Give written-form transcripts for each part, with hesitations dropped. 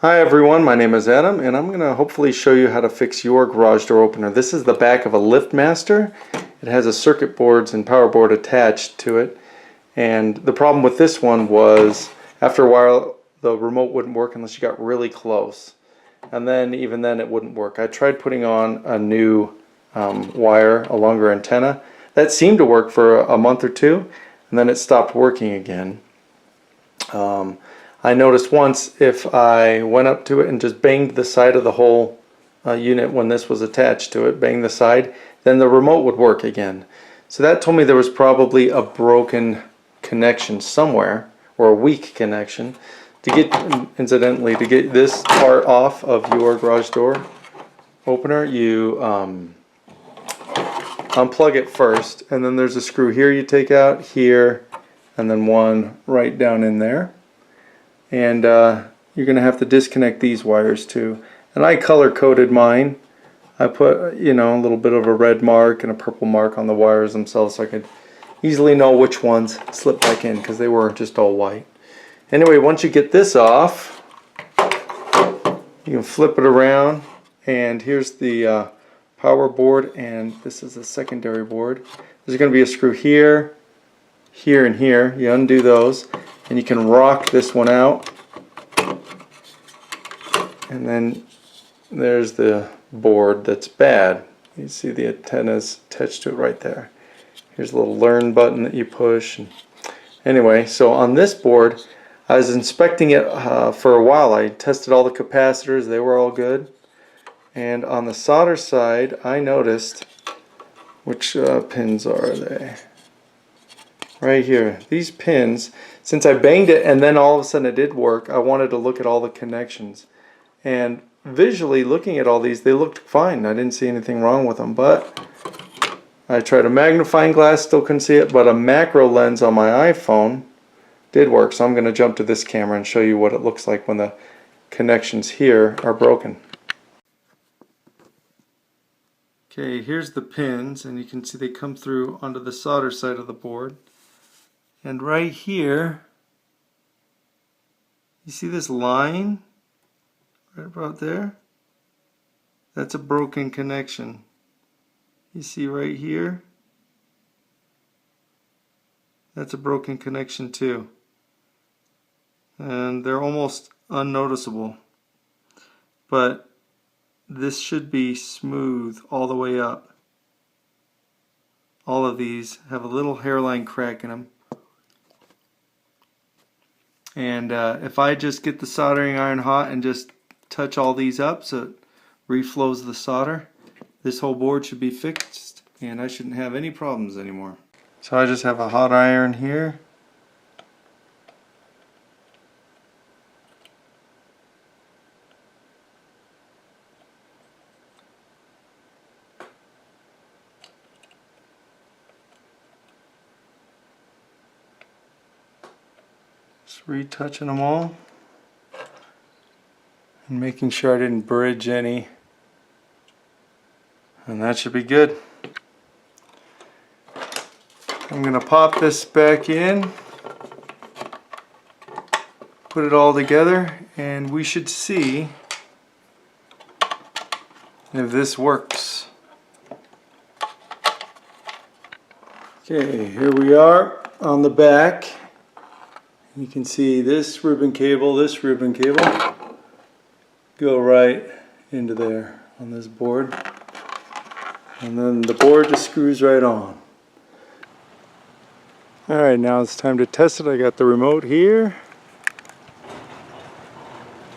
Hi everyone, my name is Adam and I'm going to hopefully show you how to fix your garage door opener. This is the back of a LiftMaster. It has a circuit boards and power board attached to it, and the problem with this one was after a while the remote wouldn't work unless you got really close, and then even then it wouldn't work. I tried putting on a new wire, a longer antenna. That seemed to work for a month or two, and then it stopped working again. I noticed once if I went up to it and just banged the side of the whole unit when this was attached to it, banged the side, then the remote would work again. So that told me there was probably a broken connection somewhere, or a weak connection. Incidentally, to get this part off of your garage door opener, you unplug it first, and then there's a screw here you take out, here, and then one right down in there. And you're going to have to disconnect these wires too. And I color coded mine. I put, a little bit of a red mark and a purple mark on the wires themselves so I could easily know which ones slip back in, because they were just all white. Anyway, once you get this off, you can flip it around, and here's the power board, and this is the secondary board. There's going to be a screw here, here, and here. You undo those, and you can rock this one out, and then there's the board that's bad. You see the antennas attached to it right there. Here's a little learn button that you push. Anyway, so on this board, I was inspecting it for a while. I tested all the capacitors, they were all good. And on the solder side, I noticed, which pins are they? Right here, these pins, since I banged it and then all of a sudden it did work, I wanted to look at all the connections. And visually looking at all these, they looked fine. I didn't see anything wrong with them, but I tried a magnifying glass, still couldn't see it, but a macro lens on my iPhone did work. So I'm going to jump to this camera and show you what it looks like when the connections here are broken. Okay, here's the pins, and you can see they come through onto the solder side of the board. And right here, you see this line right about there? That's a broken connection. You see right here? That's a broken connection too. And they're almost unnoticeable. But this should be smooth all the way up. All of these have a little hairline crack in them. And if I just get the soldering iron hot and just touch all these up so it reflows the solder, this whole board should be fixed and I shouldn't have any problems anymore. So I just have a hot iron here. Just retouching them all and making sure I didn't bridge any, and that should be good. I'm going to pop this back in, put it all together, and we should see if this works. Okay, here we are on the back. You can see this ribbon cable go right into there on this board, and then the board just screws right on. Alright, now it's time to test it. I got the remote here.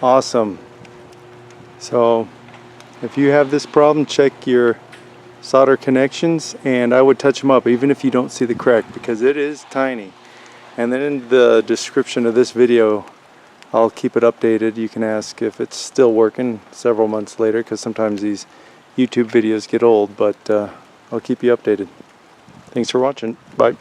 Awesome. So if you have this problem, check your solder connections, and I would touch them up even if you don't see the crack, because it is tiny. And then in the description of this video, I'll keep it updated. You can ask if it's still working several months later, because sometimes these YouTube videos get old, but I'll keep you updated. Thanks for watching. Bye.